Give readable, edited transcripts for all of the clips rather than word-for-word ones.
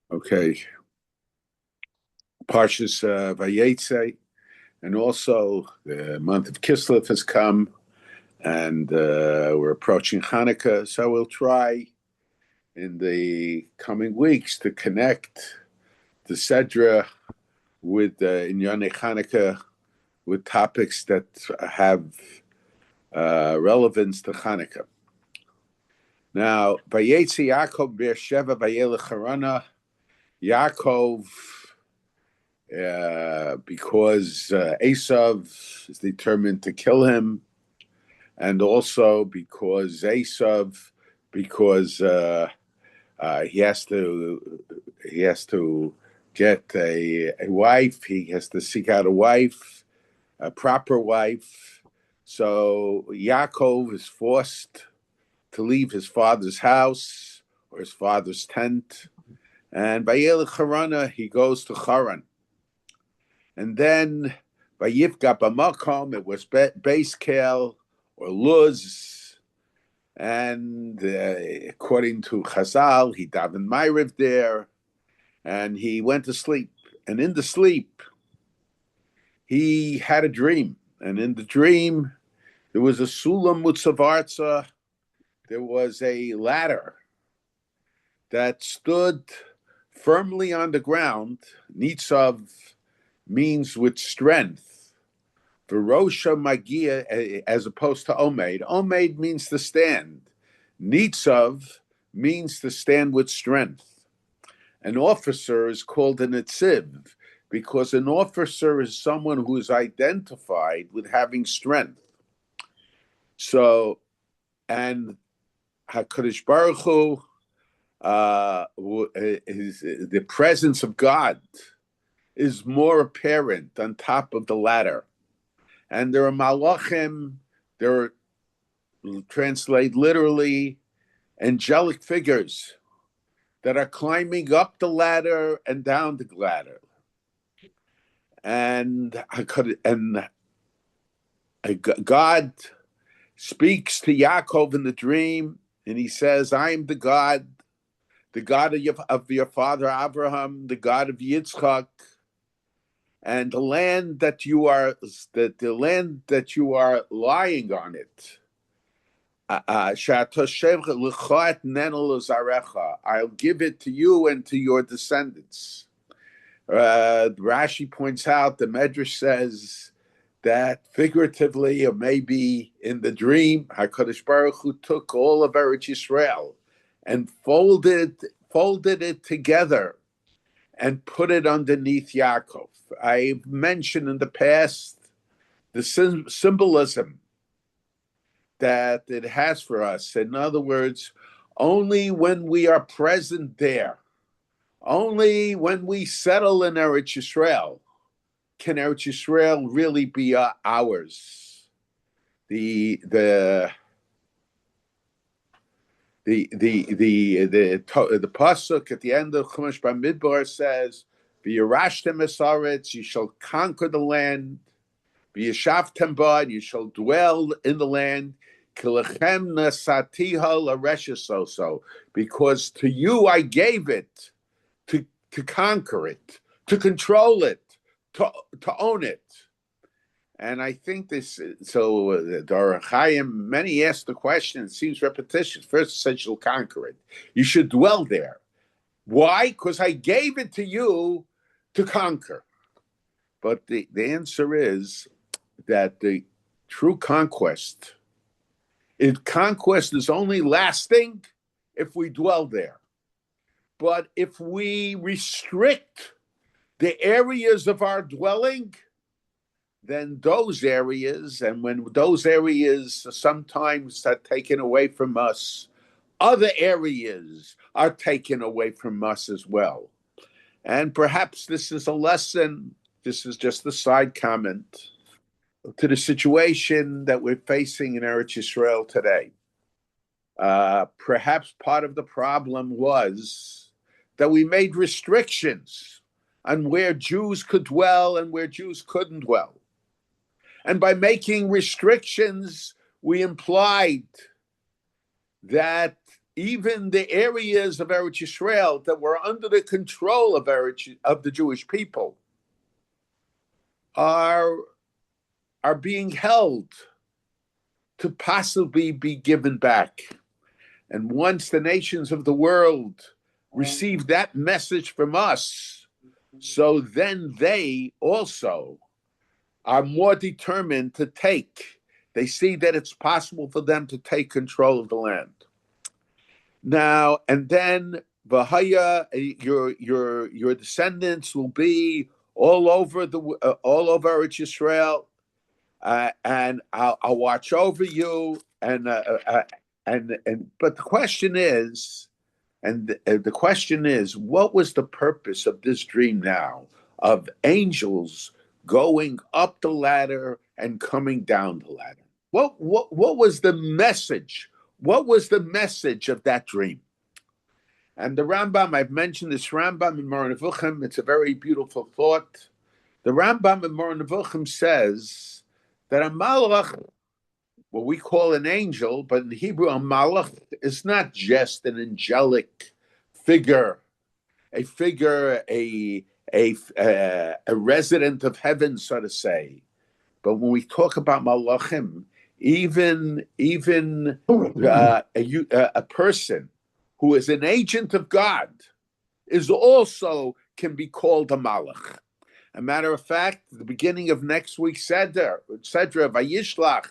Okay, Parshas Vayeitzei, and also the month of Kislev has come, and we're approaching Chanukah. So we'll try in the coming weeks to connect the Sedra with Inyane Chanukah with topics that have relevance to Chanukah. Now, Vayeitzei Yaakov Beersheva Vayelech Harana. Yaakov, because Esav is determined to kill him, and also because he has to get a wife. He has to seek out a wife, a proper wife. So Yaakov is forced to leave his father's house or his father's tent, and Vayelech Harana, he goes to Haran. And then Vayifga B'makom, it was base kale or luz, and according to Chazal, he davened Ma'ariv there, and he went to sleep. And in the sleep, he had a dream, and in the dream, there was a sulam mutzavarza. There was a ladder that stood firmly on the ground. Nitzav means with strength. Verosha magia, as opposed to omed. Omed means to stand. Nitzav means to stand with strength. An officer is called a netziv because an officer is someone who is identified with having strength. So, and HaKadosh Baruch Hu, the presence of God is more apparent on top of the ladder. And there are malachim, there translate literally angelic figures that are climbing up the ladder and down the ladder. And God speaks to Yaakov in the dream, and he says, I am the God of your father Abraham, the God of Yitzchak, and the land that you are lying on it. I'll give it to you and to your descendants. Rashi points out, the Medrash says that figuratively, or maybe in the dream, HaKadosh Baruch Hu took all of Eretz Yisrael and folded it together and put it underneath Yaakov. I've mentioned in the past the symbolism that it has for us. In other words, only when we are present there, only when we settle in Eretz Yisrael, can Eretz Yisrael really be ours. The pasuk at the end of Chumash Bamidbar says, "V'yarashtem esaretz, you shall conquer the land. V'yashavtem ba, you shall dwell in the land. Kilechem nasatiha lareshesoso, because to you I gave it, to conquer it, to control it, to own it." And I think this, so the Orach Chaim, many ask the question, it seems repetitious. First, it says you'll conquer it. You should dwell there. Why? Because I gave it to you to conquer. But the answer is that the true conquest is only lasting if we dwell there. But if we restrict the areas of our dwelling, then those areas, and when those areas sometimes are taken away from us, other areas are taken away from us as well. And perhaps this is a lesson, this is just a side comment to the situation that we're facing in Eretz Yisrael today. Perhaps part of the problem was that we made restrictions on where Jews could dwell and where Jews couldn't dwell. And by making restrictions, we implied that even the areas of Eretz Yisrael that were under the control of the Jewish people are being held to possibly be given back. And once the nations of the world receive that message from us, so then they also are more determined to take. They see that it's possible for them to take control of the land. Now, and then Vahaya, your descendants will be all over Eretz Yisrael, and I'll watch over you. And but the question is, what was the purpose of this dream now of angels going up the ladder and coming down the ladder? What was the message? What was the message of that dream? And the Rambam, I've mentioned this Rambam in Moreh Nevuchim. It's a very beautiful thought. The Rambam in Moreh Nevuchim says that a malach, what we call an angel, but in Hebrew, a malach is not just an angelic figure, a resident of heaven, so to say. But when we talk about malachim, even a person who is an agent of God is also can be called a malach. A matter of fact, the beginning of next week's Sedra Vayishlach,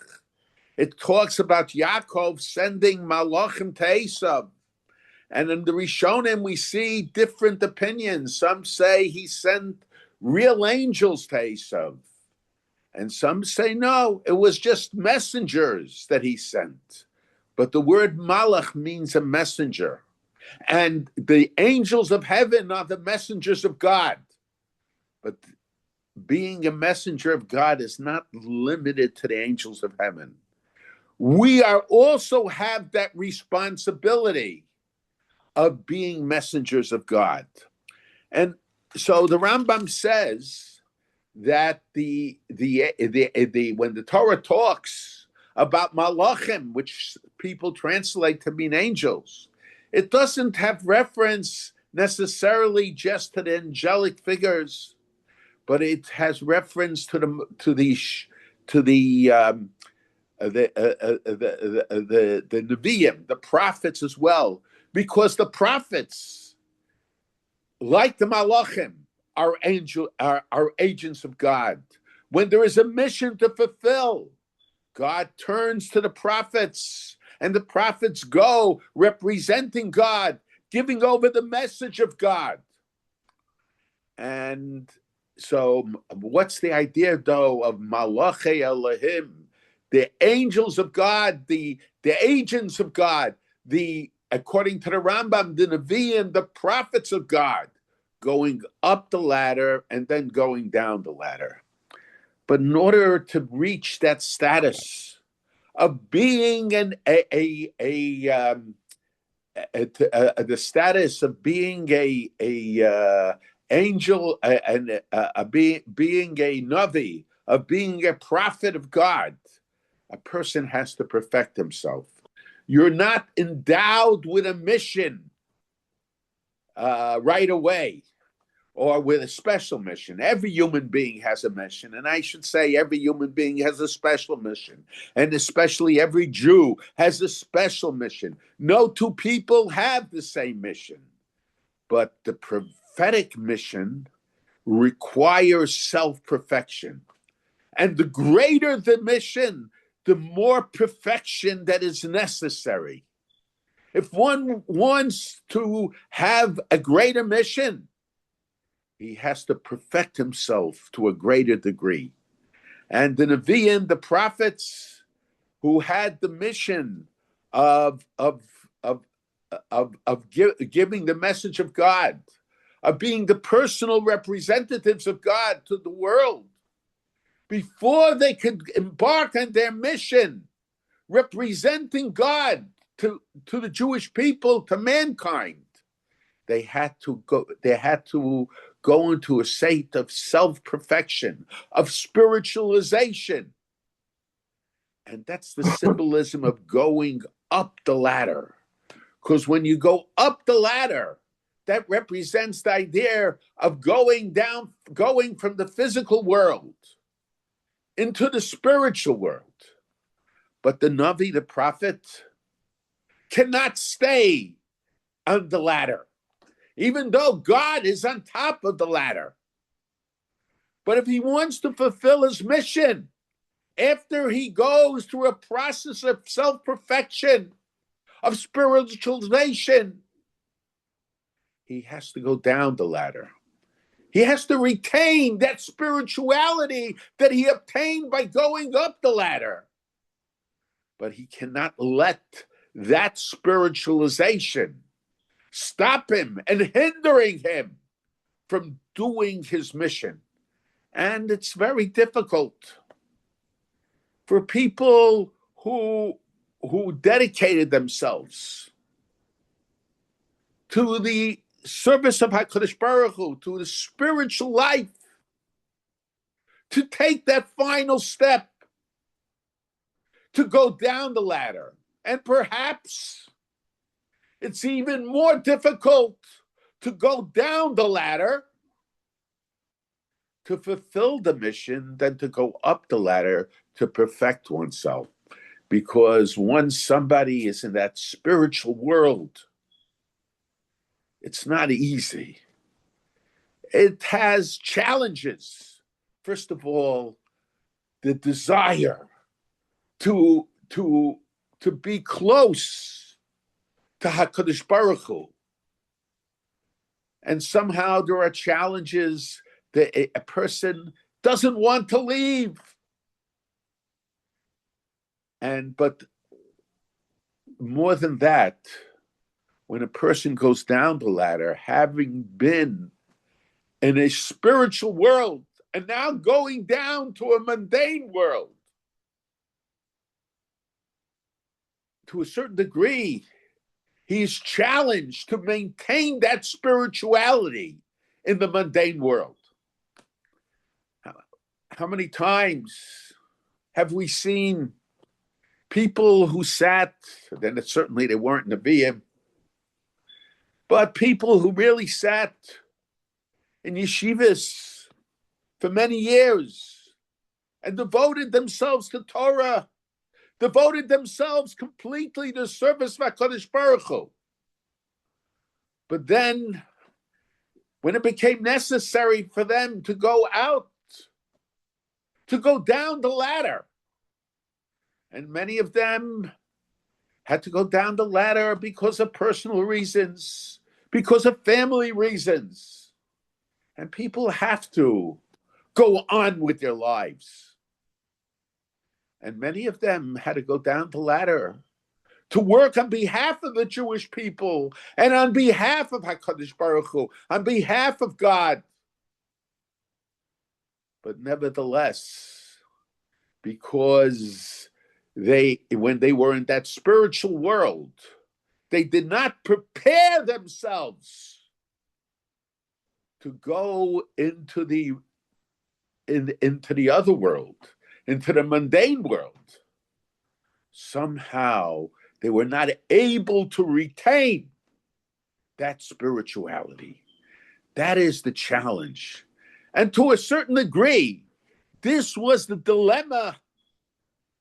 it talks about Yaakov sending malachim to Esav. And in the Rishonim, we see different opinions. Some say he sent real angels to Esav. And some say, no, it was just messengers that he sent. But the word malach means a messenger. And the angels of heaven are the messengers of God. But being a messenger of God is not limited to the angels of heaven. We are also have that responsibility of being messengers of God. And so the Rambam says that when the Torah talks about malachim, which people translate to mean angels, it doesn't have reference necessarily just to the angelic figures, but it has reference to the Nevi'im, the prophets as well, because the prophets, like the malachim, are agents of God. When there is a mission to fulfill, God turns to the prophets, and the prophets go representing God, giving over the message of God. And so what's the idea, though, of Malachei Elohim, the angels of God, the agents of God, according to the Rambam, the Nevi'im, the prophets of God, going up the ladder and then going down the ladder. But in order to reach that status of being the status of being a angel and being a navi, of being a prophet of God, a person has to perfect himself. You're not endowed with a mission right away, or with a special mission. Every human being has a mission, and I should say every human being has a special mission, and especially every Jew has a special mission. No two people have the same mission, but the prophetic mission requires self-perfection. And the greater the mission, the more perfection that is necessary. If one wants to have a greater mission, he has to perfect himself to a greater degree. And the Nevi'im, the prophets, who had the mission of giving the message of God, of being the personal representatives of God to the world, before they could embark on their mission, representing God to the Jewish people, to mankind, they had to go into a state of self-perfection, of spiritualization. And that's the symbolism of going up the ladder. Because when you go up the ladder, that represents the idea of going down, going from the physical world into the spiritual world. But the Navi, the prophet, cannot stay on the ladder, even though God is on top of the ladder. But if he wants to fulfill his mission, after he goes through a process of self-perfection, of spiritualization, he has to go down the ladder. He has to retain that spirituality that he obtained by going up the ladder. But he cannot let that spiritualization stop him and hindering him from doing his mission. And it's very difficult for people who dedicated themselves to the service of HaKadosh Baruch Hu, to the spiritual life, to take that final step, to go down the ladder. And perhaps it's even more difficult to go down the ladder to fulfill the mission than to go up the ladder to perfect oneself. Because once somebody is in that spiritual world, it's not easy. It has challenges. First of all, the desire to be close to HaKadosh Baruch Hu. And somehow there are challenges that a person doesn't want to leave. But more than that, when a person goes down the ladder, having been in a spiritual world and now going down to a mundane world, to a certain degree, he's challenged to maintain that spirituality in the mundane world. How many times have we seen people who sat, then certainly they weren't Nevi'im, but people who really sat in yeshivas for many years and devoted themselves to Torah, devoted themselves completely to service of HaKadosh Baruch Hu. But then, when it became necessary for them to go out, to go down the ladder, and many of them had to go down the ladder because of personal reasons, because of family reasons. And people have to go on with their lives. And many of them had to go down the ladder to work on behalf of the Jewish people and on behalf of HaKadosh Baruch Hu, on behalf of God. But nevertheless, because when they were in that spiritual world, they did not prepare themselves to go into the other world, into the mundane world. Somehow they were not able to retain that spirituality. That is the challenge. And to a certain degree, this was the dilemma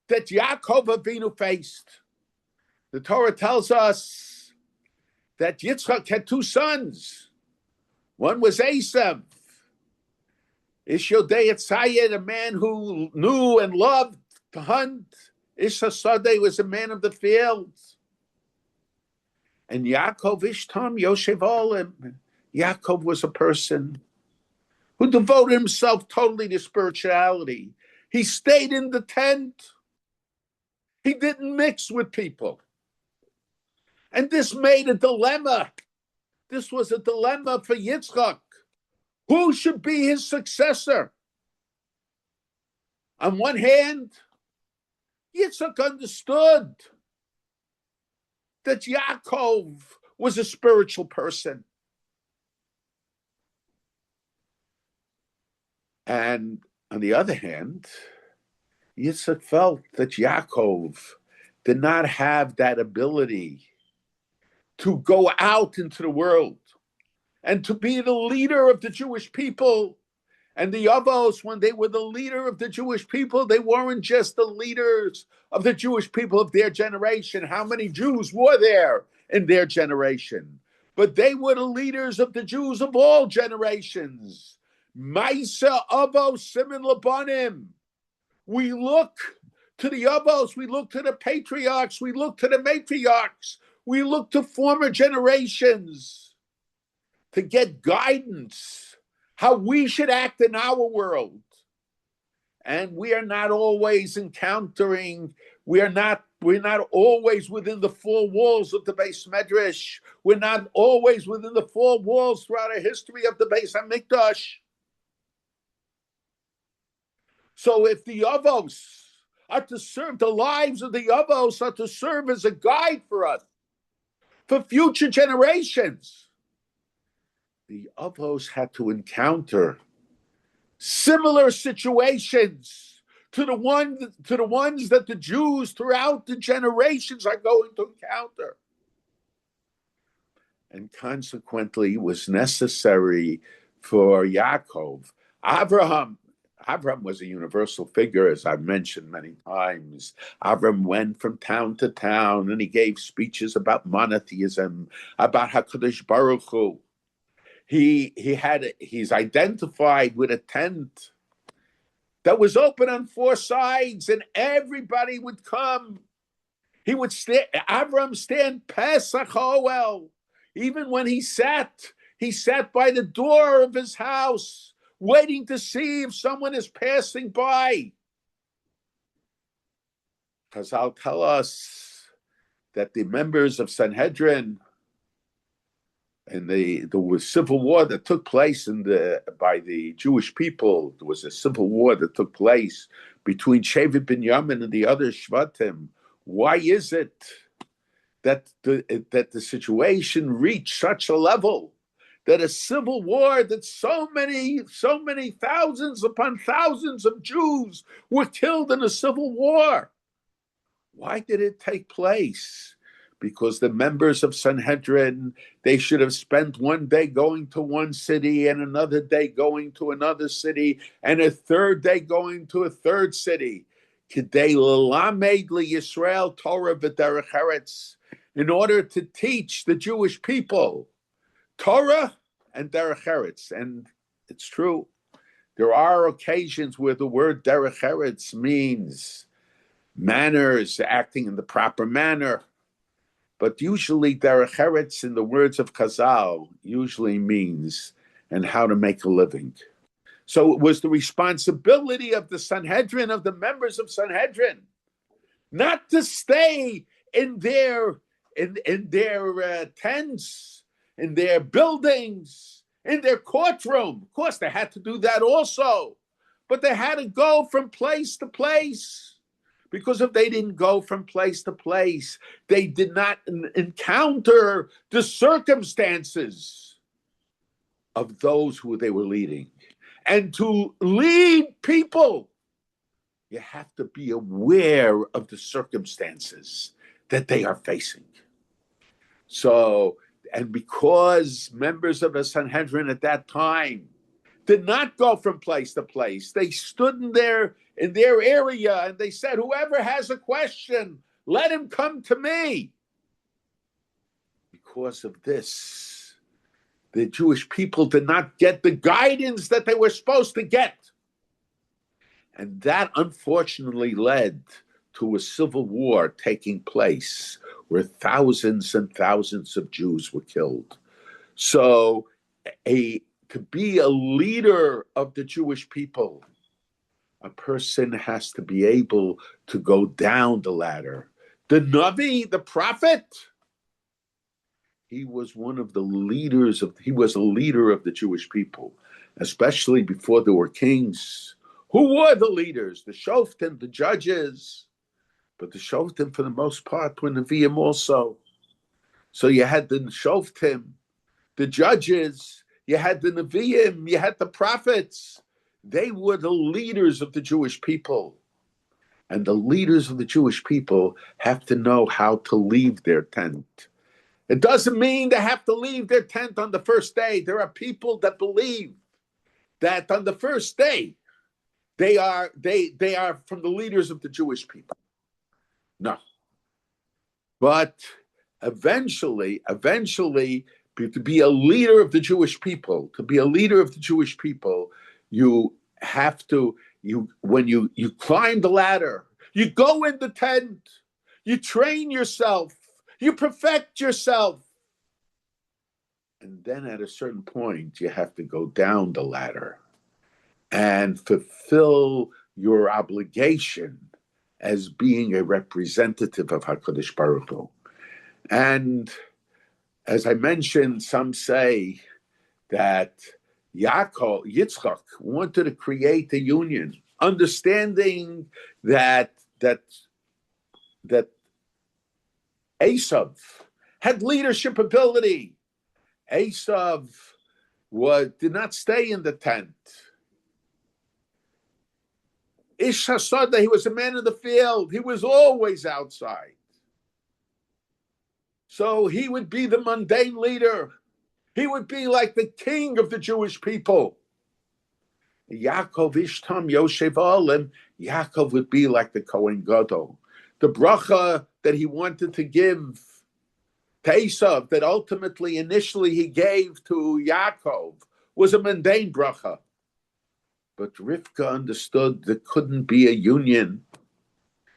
that Yaakov Avinu faced. The Torah tells us that Yitzchak had two sons. One was Esav, Ish Yodei Tzayed, a man who knew and loved to hunt. Ish Hasadeh was a man of the fields. And Yaakov Ishtam Yoshev Olim. Yaakov was a person who devoted himself totally to spirituality. He stayed in the tent. He didn't mix with people. And this made a dilemma. This was a dilemma for Yitzchak. Who should be his successor? On one hand, Yitzchak understood that Yaakov was a spiritual person. And on the other hand, Yitzchak felt that Yaakov did not have that ability to go out into the world and to be the leader of the Jewish people. And the Avos, when they were the leader of the Jewish people, they weren't just the leaders of the Jewish people of their generation. How many Jews were there in their generation? But they were the leaders of the Jews of all generations. Maisa Avos Simin Labanim. We look to the Avos, we look to the patriarchs, we look to the matriarchs, we look to former generations to get guidance, how we should act in our world. And we are not always we're not always within the four walls of the Beis Medrash. We're not always within the four walls throughout the history of the Beis HaMikdash. So if the Avos are to serve, the lives of the Avos are to serve as a guide for us, for future generations, the Avos had to encounter similar situations to the ones that the Jews throughout the generations are going to encounter. And consequently, it was necessary for Yaakov. Abraham was a universal figure, as I've mentioned many times. Abraham went from town to town, and he gave speeches about monotheism, about HaKadosh Baruch Hu. He's identified with a tent that was open on four sides, and everybody would come. Abraham stand Pesach Oel. Even when he sat by the door of his house, waiting to see if someone is passing by. Chazal tell us that the members of Sanhedrin, and there was civil war that took place by the Jewish people. There was a civil war that took place between Shevet Binyamin and the other Shvatim. Why is it that the situation reached such a level that a civil war, that so many thousands upon thousands of Jews were killed in a civil war? Why did it take place? Because the members of Sanhedrin, they should have spent one day going to one city and another day going to another city and a third day going to a third city. K'dei l'lamed liYisrael Torah v'derech eretz, in order to teach the Jewish people Torah and derech eretz. And it's true, there are occasions where the word derech eretz means manners, acting in the proper manner. But usually derech eretz, in the words of Chazal, usually means and how to make a living. So it was the responsibility of the Sanhedrin, of the members of Sanhedrin, not to stay in their tents, in their buildings, in their courtroom. Of course, they had to do that also, but they had to go from place to place. Because if they didn't go from place to place, they did not encounter the circumstances of those who they were leading. And to lead people, you have to be aware of the circumstances that they are facing. So, and because members of the Sanhedrin at that time did not go from place to place, they stood in their area and they said, whoever has a question, let him come to me. Because of this, the Jewish people did not get the guidance that they were supposed to get. And that unfortunately led to a civil war taking place where thousands and thousands of Jews were killed. So to be a leader of the Jewish people, a person has to be able to go down the ladder. The Navi, the prophet, he was one of the leaders he was a leader of the Jewish people, especially before there were kings. Who were the leaders? The Shoftim, the judges. But the Shoftim, for the most part, were Nevi'im also. So you had the Shoftim, the judges, you had the Nevi'im, you had the prophets. They were the leaders of the Jewish people. And the leaders of the Jewish people have to know how to leave their tent It doesn't mean they have to leave their tent on the first day. There are people that believe that on the first day they are from the leaders of the Jewish people. No. But eventually, to be a leader of the Jewish people, you have to, when you climb the ladder, you go in the tent, you train yourself, you perfect yourself. And then at a certain point, you have to go down the ladder and fulfill your obligation as being a representative of HaKadosh Baruch Hu. And as I mentioned, some say that Yitzchak wanted to create a union, understanding that Esav had leadership ability. Esav did not stay in the tent. Ish Hasada, he was a man of the field. He was always outside. So he would be the mundane leader. He would be like the king of the Jewish people. Yaakov Ishtam Yoshev Olim, Yaakov would be like the Kohen Gadol. The bracha that he wanted to give to Esav, that ultimately, initially he gave to Yaakov, was a mundane bracha. But Rivka understood there couldn't be a union.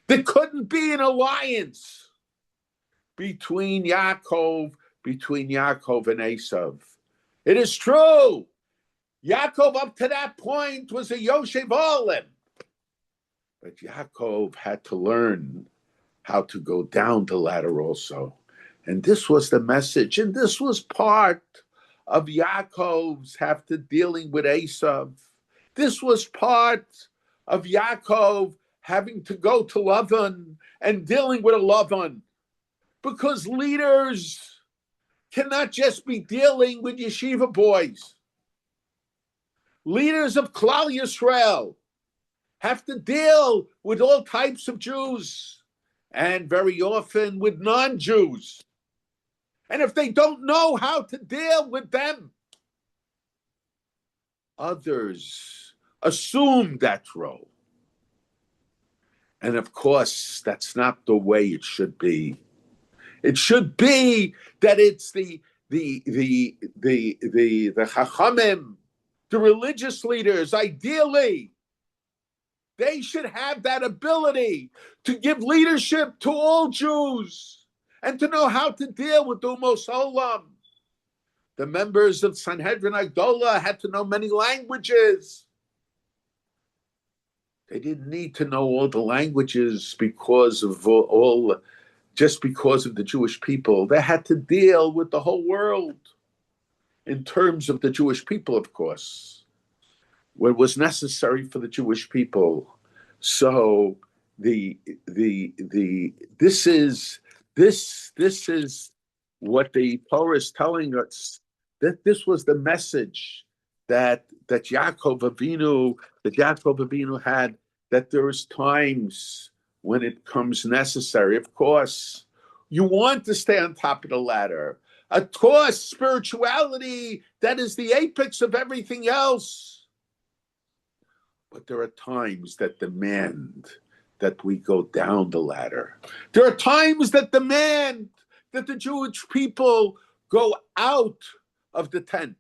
There couldn't be an alliance between Yaakov and Esav. It is true. Yaakov up to that point was a Yoshev Olim. But Yaakov had to learn how to go down the ladder also. And this was the message. And this was part of Yaakov's dealing with Esav. This was part of Yaakov having to go to Lavan and dealing with a Lavan. Because leaders cannot just be dealing with yeshiva boys. Leaders of Klal Yisrael have to deal with all types of Jews and very often with non-Jews. And if they don't know how to deal with them, others assume that role. And of course, that's not the way it should be. It should be that it's the Chachamim, the religious leaders, ideally, they should have that ability to give leadership to all Jews and to know how to deal with the Umos Olam. The members of Sanhedrin Agdola had to know many languages. They didn't need to know all the languages because of the Jewish people. They had to deal with the whole world in terms of the Jewish people, of course, what was necessary for the Jewish people. So this is what the Torah is telling us, that this was the message that Yaakov Avinu had, that there is times when it comes necessary. Of course, you want to stay on top of the ladder. Of course, spirituality, that is the apex of everything else. But there are times that demand that we go down the ladder. There are times that demand that the Jewish people go out of the tent.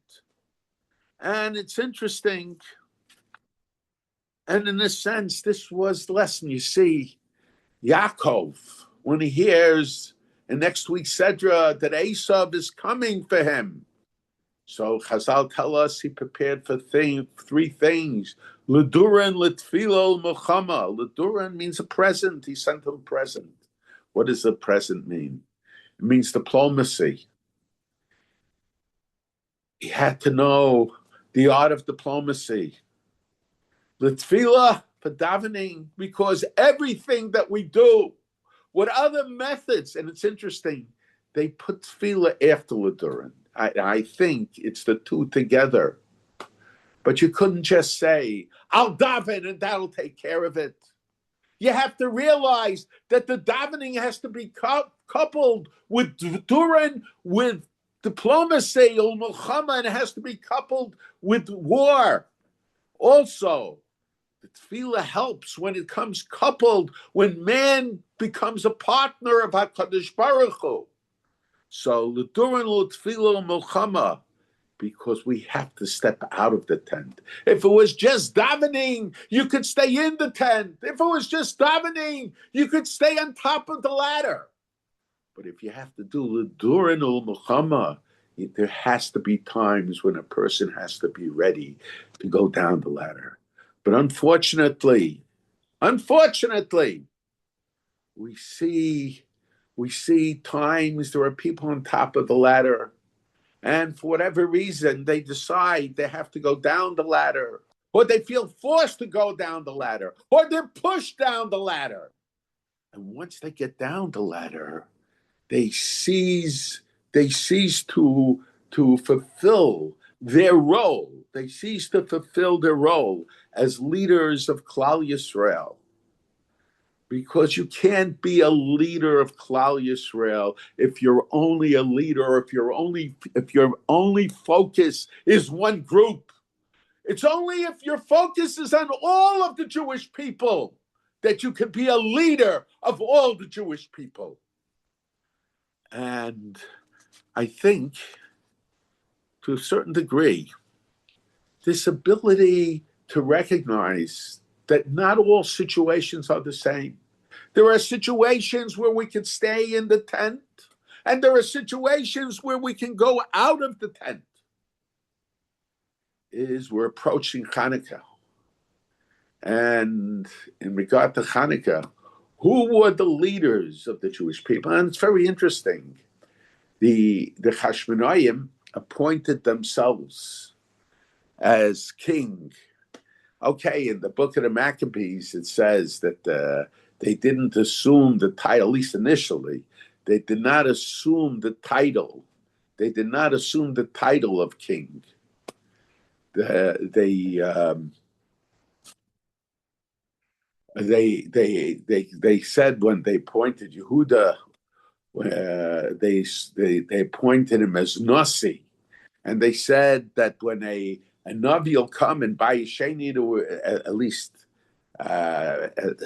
And it's interesting. And in a sense, this was the lesson. You see, Yaakov, when he hears in next week's Sedra that Esav is coming for him, so Chazal tell us he prepared for three things. L'duran, l'tfilo, l'mochama. L'duran means a present. He sent him a present. What does a present mean? It means diplomacy. He had to know the art of diplomacy. L'tfila, for davening, because everything that we do, what other methods, and it's interesting, they put tefillah after l'duran. I think it's the two together. But you couldn't just say, I'll daven and that'll take care of it. You have to realize that the davening has to be coupled with durin, with diplomacy, and it has to be coupled with war. Also, the tefillah helps when it comes coupled, when man becomes a partner of HaKadosh Baruch Hu. So, l'durin l'tefillah l'milchama, because we have to step out of the tent. If it was just davening, you could stay in the tent. If it was just davening, you could stay on top of the ladder. But if you have to do l'durin l'milchama, there has to be times when a person has to be ready to go down the ladder. But unfortunately, we see times there are people on top of the ladder, and for whatever reason, they decide they have to go down the ladder, or they feel forced to go down the ladder, or they're pushed down the ladder. And once they get down the ladder, they cease to fulfill their role. They cease to fulfill their role as leaders of Klal Yisrael. Because you can't be a leader of Klal Yisrael if you're only a leader, if your only focus is one group. It's only if your focus is on all of the Jewish people that you can be a leader of all the Jewish people. And I think, to a certain degree, this ability to recognize that not all situations are the same. There are situations where we can stay in the tent, and there are situations where we can go out of the tent. We're approaching Chanukah. And in regard to Chanukah, who were the leaders of the Jewish people? And it's very interesting. The Hashmonaim appointed themselves as king. Okay, in the book of the Maccabees, it says that they didn't assume the title, at least initially. They did not assume the title. They did not assume the title of king. They said when they appointed Yehuda, they appointed him as Nasi, and they said that when a Navi will come and buy Sheni, at least, I'm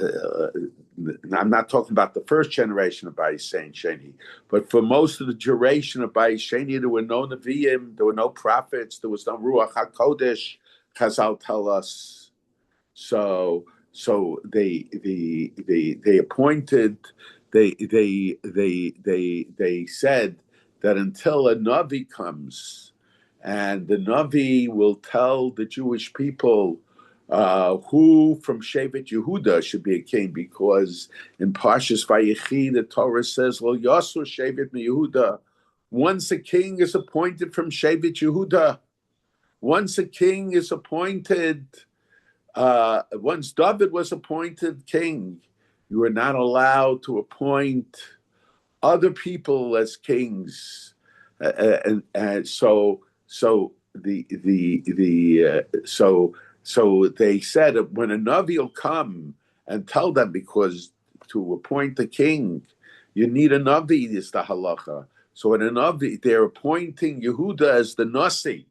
not talking about the first generation of Vayeitzei Sheni, but for most of the duration of Vayeitzei Sheni, there were no Nevi'im, there were no prophets, there was no Ruach HaKodesh, Chazal tell us. So they appointed, they said that until a Navi comes, and the Navi will tell the Jewish people who from Shevet Yehuda should be a king, because in Parshas Vayechi the Torah says, "Lo Yasur Shevet Yehuda." Once a king is appointed from Shevet Yehuda, once a king is appointed, once David was appointed king, you are not allowed to appoint other people as kings, and so they said when a Navi will come and tell them, because to appoint the king, you need a Navi, is the halacha. So when a Navi, they're appointing Yehuda as the Nasi.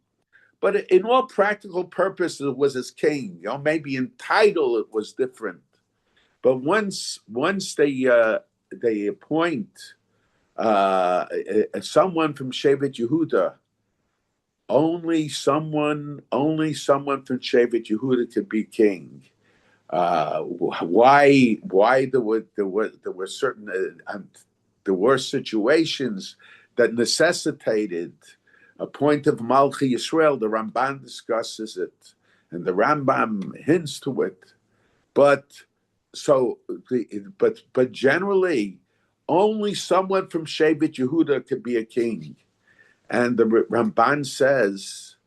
But in all practical purposes, it was as king. Maybe in title it was different. But once they appoint someone from Shevet Yehuda, only someone from Shevet Yehuda could be king. Why there were certain there were situations that necessitated a point of Malchi Yisrael. The Ramban discusses it, and the Rambam hints to it. But generally, only someone from Shevet Yehuda could be a king. And the Ramban says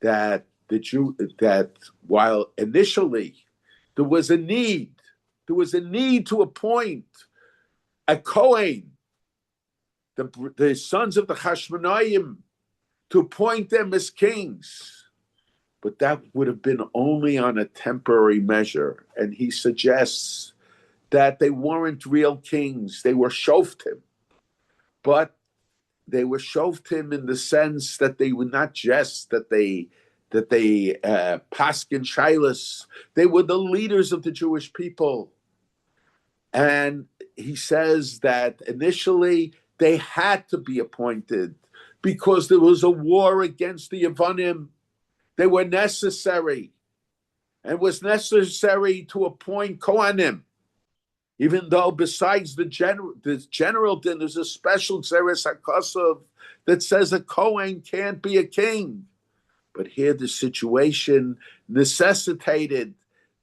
that that while initially there was a need to appoint a Kohen, the sons of the Hashmonaim, to appoint them as kings, but that would have been only on a temporary measure. And he suggests that they weren't real kings. They were shoftim, but they were shoftim in the sense that they were not just that they paskin shilas. They were the leaders of the Jewish people. And he says that initially they had to be appointed because there was a war against the Yevonim. They were necessary. And it was necessary to appoint Kohanim. Even though besides the general din, there's a special Zeres HaKosov that says a Kohen can't be a king. But here the situation necessitated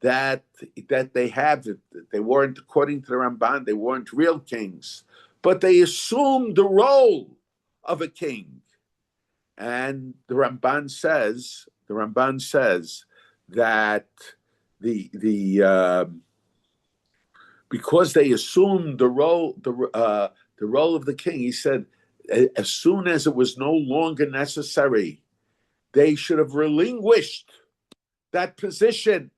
that they weren't, according to the Ramban, they weren't real kings, but they assumed the role of a king. And the Ramban says that because they assumed the role of the king, he said, as soon as it was no longer necessary, they should have relinquished that position,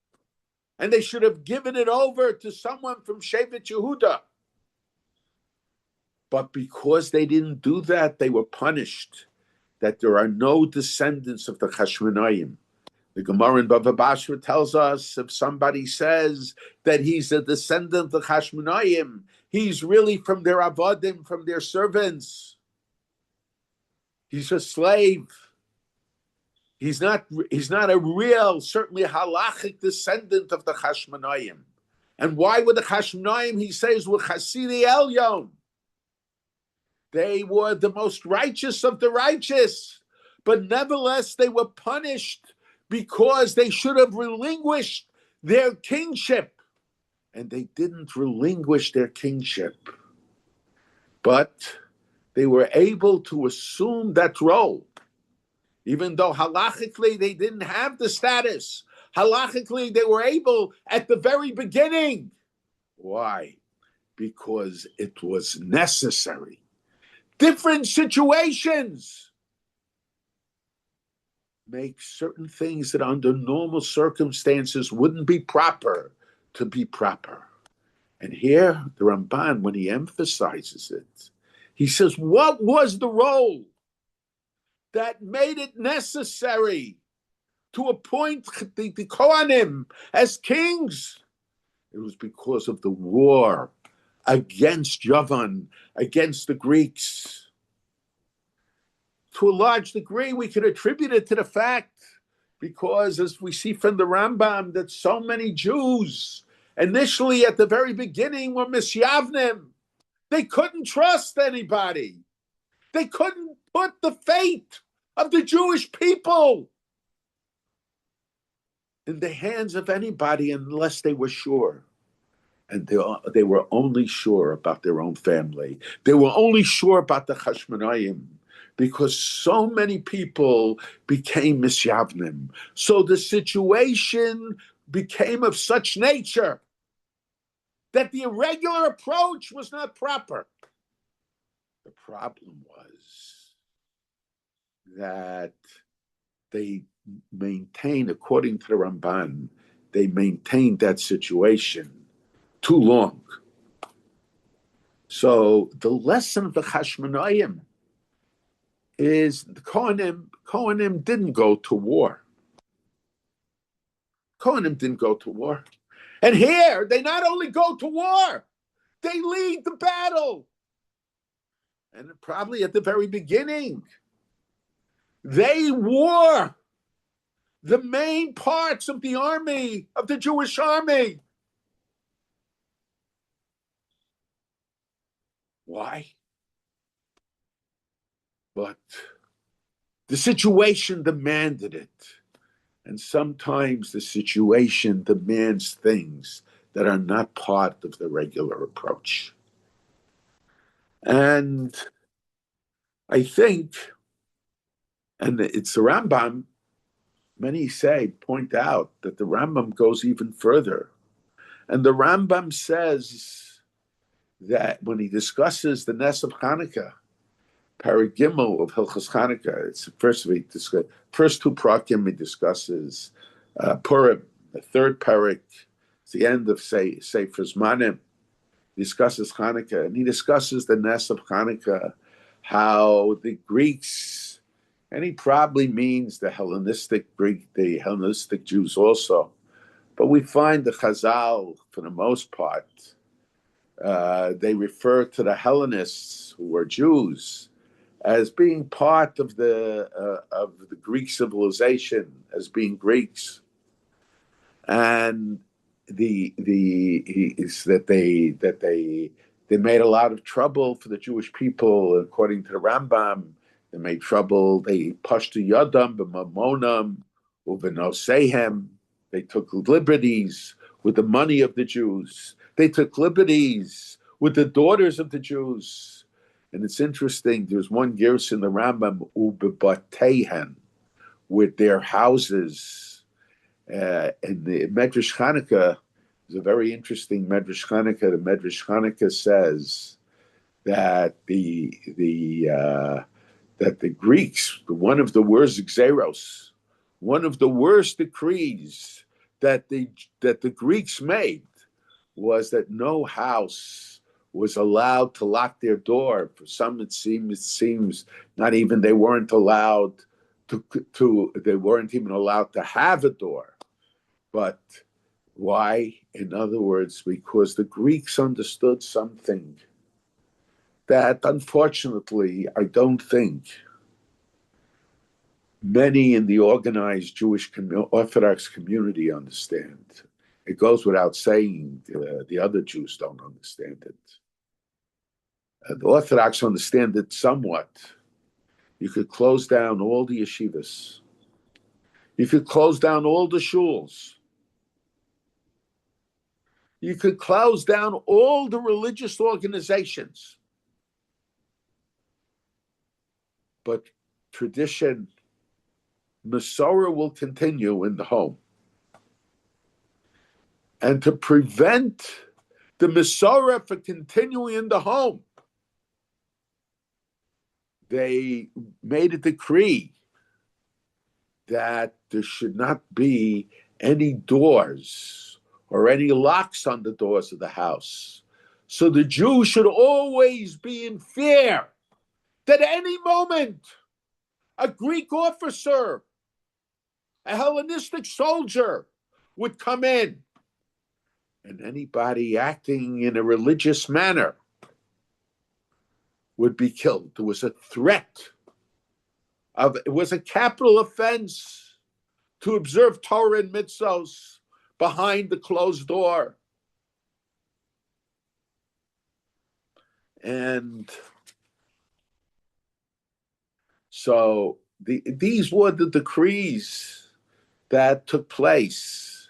and they should have given it over to someone from Shevet Yehuda. But because they didn't do that, they were punished. That there are no descendants of the Chashmonaim. The Gemara in Bava Basra tells us if somebody says that he's a descendant of the Chashmonaim, he's really from their avodim, from their servants. He's a slave. He's not a real, certainly a halachic descendant of the Chashmonaim. And why were the Chashmonaim, he says, were Chasidei Elyon? They were the most righteous of the righteous. But nevertheless, they were punished because they should have relinquished their kingship. And they didn't relinquish their kingship. But they were able to assume that role. Even though halachically they didn't have the status. Halachically they were able at the very beginning. Why? Because it was necessary. Different situations make certain things that under normal circumstances wouldn't be proper to be proper. And here the Ramban, when he emphasizes it, he says, what was the role that made it necessary to appoint the Kohanim as kings? It was because of the war against Yavan, against the Greeks. To a large degree, we can attribute it to the fact, because as we see from the Rambam, that so many Jews, initially at the very beginning, were misyavnim. They couldn't trust anybody. They couldn't put the fate of the Jewish people in the hands of anybody unless they were sure. And they were only sure about their own family. They were only sure about the Chashmonaim, because so many people became misyavnim. So the situation became of such nature that the irregular approach was not proper. The problem was that they maintained, according to the Ramban, they maintained that situation too long. So the lesson of the Chashmonaim is the Kohanim didn't go to war. Kohanim didn't go to war. And here, they not only go to war, they lead the battle. And probably at the very beginning, they wore the main parts of the army, of the Jewish army. Why? But the situation demanded it. And sometimes the situation demands things that are not part of the regular approach. And I think, and it's the Rambam, many point out that the Rambam goes even further. And the Rambam says that when he discusses the Ness of Chanukah, Parag Gimel of Hilchos Chanukah, it's first two prakim he discusses Purim. The third parak, it's the end of Sefer Zmanim. discusses Chanukah, and he discusses the ness of Chanukah, how the Greeks, and he probably means the Hellenistic Jews also, but we find the Chazal, for the most part, they refer to the Hellenists, who were Jews, as being part of the Greek civilization, as being Greeks, and is that they made a lot of trouble for the Jewish people. According to the Rambam, they made trouble. They pashtu yadam b'mamonam uvenoseihem. They took liberties with the money of the Jews. They took liberties with the daughters of the Jews. And it's interesting, there's one gerus in the Rambam, ubebateihen, with their houses. And the Medrash Chanukah is a very interesting Medrash Chanukah. The Medrash Chanukah says that that the Greeks, one of the worst xeros, one of the worst decrees that the Greeks made was that no house was allowed to lock their door. For some, it seems not even they weren't allowed they weren't even allowed to have a door. But why? In other words, because the Greeks understood something that, unfortunately, I don't think many in the organized Jewish Orthodox community understand. It goes without saying the other Jews don't understand it. The Orthodox understand it somewhat. You could close down all the yeshivas. You could close down all the shuls. You could close down all the religious organizations. But tradition, Masorah will continue in the home. And to prevent the Masorah from continuing in the home, they made a decree that there should not be any doors or any locks on the doors of the house. So the Jew should always be in fear that any moment a Greek officer, a Hellenistic soldier would come in, and anybody acting in a religious manner would be killed. There was a threat it was a capital offense to observe Torah and mitzvos behind the closed door. And so these were the decrees that took place.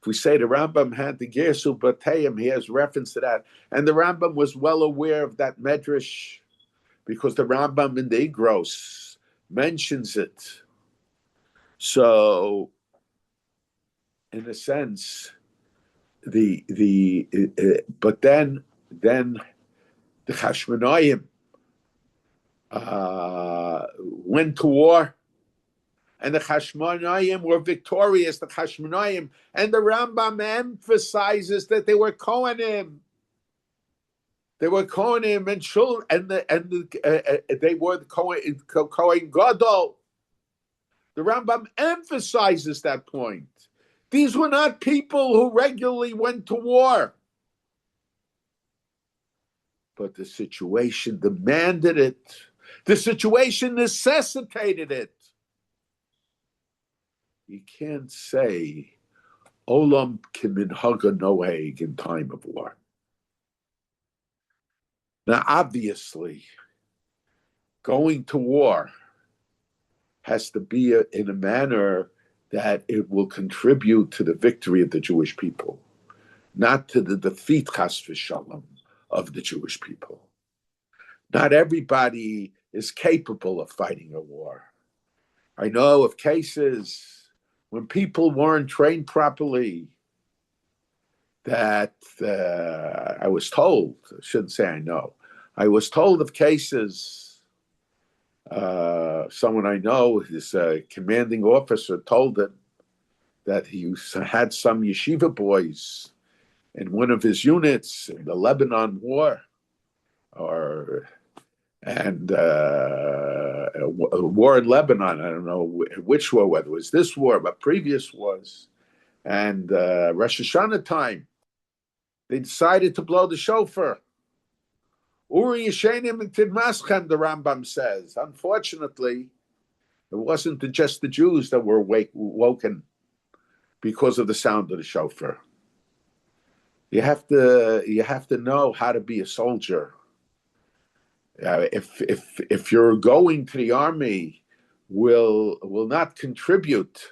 If we say the Rambam had the Gersu Batayim, he has reference to that. And the Rambam was well aware of that medrash because the Rambam in the Igros mentions it. So, in a sense, but then the Chashmonaim went to war, and the Chashmonaim were victorious. The Chashmonaim, and the Rambam emphasizes that they were Kohanim. They were Kohanim and Shul, they were the Kohen Gadol. The Rambam emphasizes that point. These were not people who regularly went to war. But the situation demanded it. The situation necessitated it. You can't say Olam Kiminhaga Noeg in time of war. Now, obviously, going to war has to be in a manner that it will contribute to the victory of the Jewish people, not to the defeat, chas v'shalom, of the Jewish people. Not everybody is capable of fighting a war. I know of cases when people weren't trained properly that I was told, I shouldn't say I know, I was told of cases, someone I know, his commanding officer told him that he had some yeshiva boys in one of his units in the Lebanon War, or and a war in Lebanon. I don't know which war, whether it was this war, but previous wars. And Rosh Hashanah time, they decided to blow the shofar. Uri Yeshenim and Tidmaschem, the Rambam says. Unfortunately, it wasn't just the Jews that were woken because of the sound of the shofar. You have to know how to be a soldier. If you're going to the army, will not contribute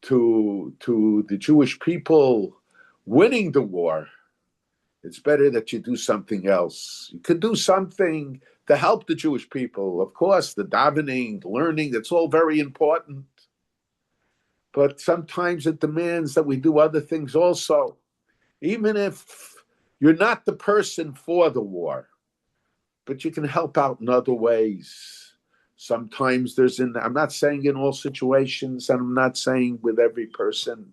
to the Jewish people winning the war. It's better that you do something else. You could do something to help the Jewish people. Of course, the davening, the learning, that's all very important. But sometimes it demands that we do other things also. Even if you're not the person for the war, but you can help out in other ways. Sometimes I'm not saying in all situations, and I'm not saying with every person,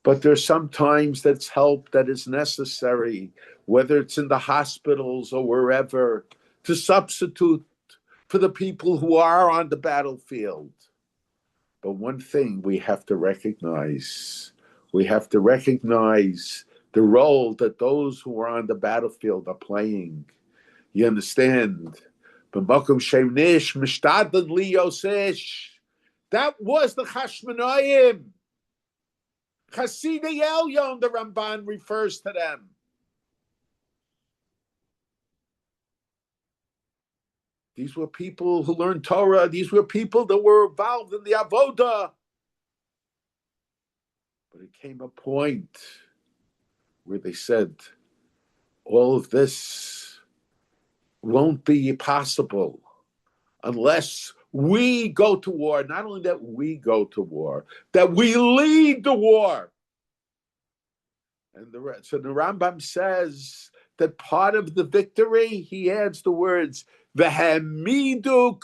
but there's sometimes that's help that is necessary, whether it's in the hospitals or wherever, to substitute for the people who are on the battlefield. But one thing we have to recognize the role that those who are on the battlefield are playing. You understand? That was the Chashmonaim. Chasidei Elyon, the Ramban refers to them. These were people who learned Torah. These were people that were involved in the Avodah. But it came a point where they said, all of this won't be possible unless we go to war. Not only that we go to war, that we lead the war. And so the Rambam says that part of the victory, he adds the words, V'hemidu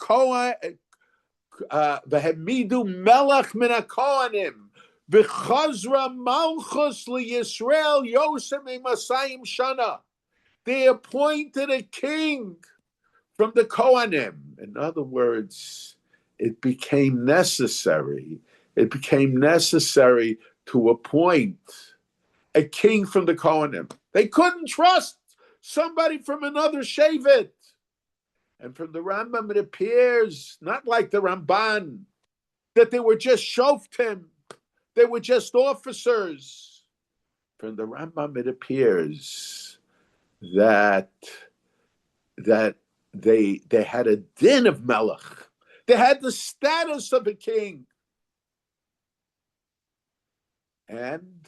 melech min ha-kohanim, v'chazra malchus li-Yisrael yosem masayim shana. They appointed a king from the Kohanim. In other words, it became necessary to appoint a king from the Kohanim. They couldn't trust somebody from another Shevet. And from the Rambam, it appears, not like the Ramban, that they were just shoftim, they were just officers. From the Rambam, it appears that they had a din of melech. They had the status of a king. And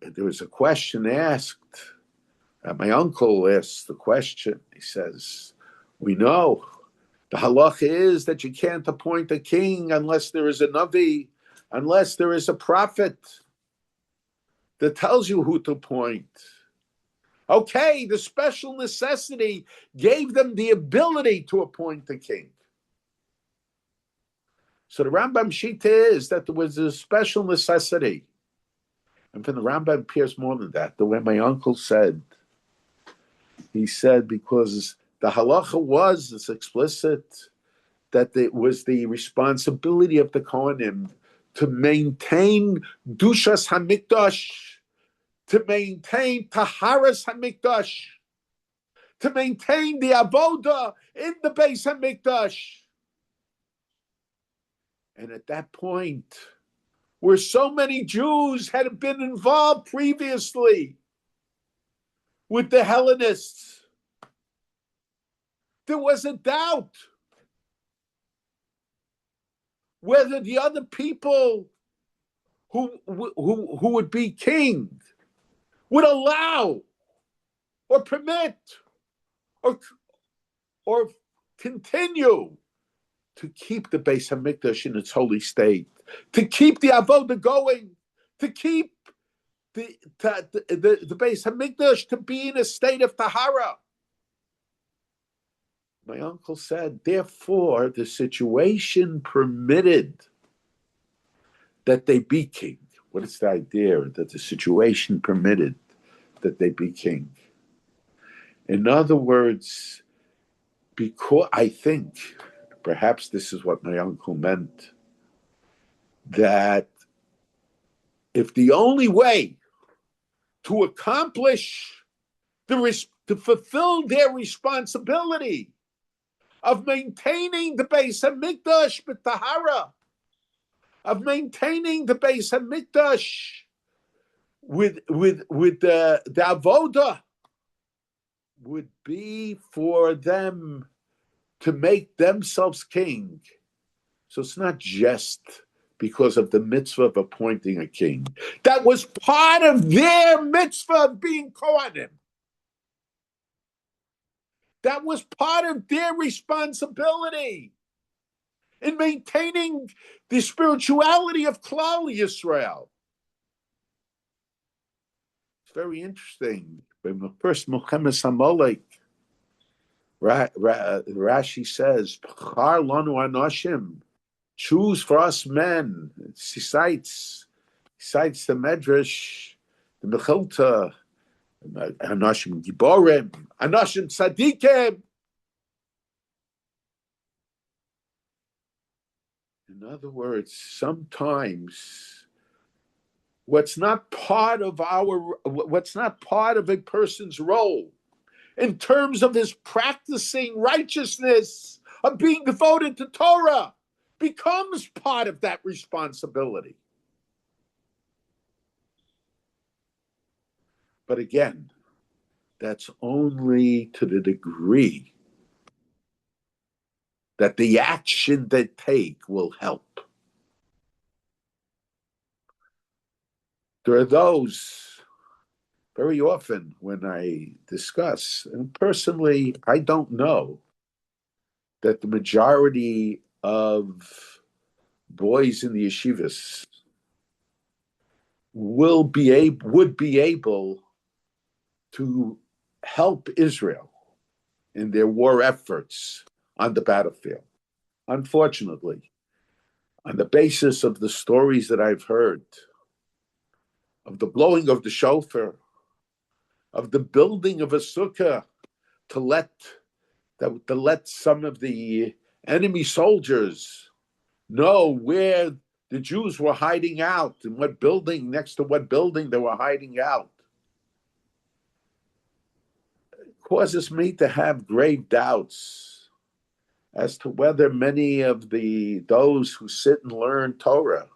there was a question asked. My uncle asked the question. He says, we know the halacha is that you can't appoint a king unless there is a navi, unless there is a prophet that tells you who to appoint. Okay, the special necessity gave them the ability to appoint the king. So the Rambam Shita is that there was a special necessity. And from the Rambam appears more than that. The way my uncle said, he said because the halacha was, it's explicit, that it was the responsibility of the Kohanim to maintain Dushas HaMikdash, to maintain Taharas HaMikdash, to maintain the Avodah in the Beis HaMikdash. And at that point, where so many Jews had been involved previously with the Hellenists, there was a doubt whether the other people who would be king would allow or permit or continue to keep the Beis HaMikdash in its holy state, to keep the Avodah going, to keep the Beis HaMikdash to be in a state of Tahara. My uncle said, therefore, the situation permitted that they be king. What is the idea that the situation permitted that they be king? In other words, because I think, perhaps this is what my uncle meant, that if the only way to accomplish to fulfill their responsibility of maintaining the Beis Hamikdash b'tahara, of maintaining the Beis Hamikdash with the avoda, would be for them to make themselves king. So it's not just because of the mitzvah of appointing a king. That was part of their mitzvah of being Kohanim. That was part of their responsibility in maintaining the spirituality of Klal Yisrael. It's very interesting. When the first Muhammad Samalek, Rashi says, "B'char lanu anoshim," choose for us men. He cites the Medrash, the Mechilta, Anoshim Giborim, Anoshim Tzadikim. In other words, sometimes what's not part of a person's role in terms of his practicing righteousness, of being devoted to Torah, becomes part of that responsibility. But again, that's only to the degree that the action they take will help. There are those, very often when I discuss, and personally, I don't know that the majority of boys in the yeshivas would be able to help Israel in their war efforts on the battlefield. Unfortunately, on the basis of the stories that I've heard, of the blowing of the shofar, of the building of a sukkah to let some of the enemy soldiers know where the Jews were hiding out and what building, next to what building they were hiding out, causes me to have grave doubts as to whether many of those who sit and learn Torah,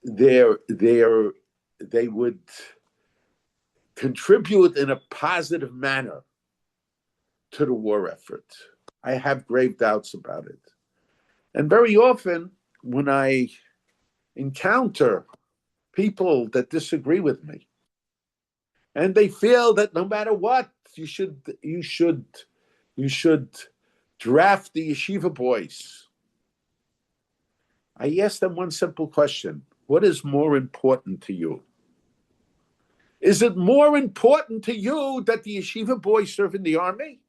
they would contribute in a positive manner to the war effort. I have grave doubts about it. And very often when I encounter people that disagree with me, and they feel that no matter what, you should draft the yeshiva boys, I ask them one simple question: what is more important to you? Is it more important to you that the yeshiva boys serve in the army?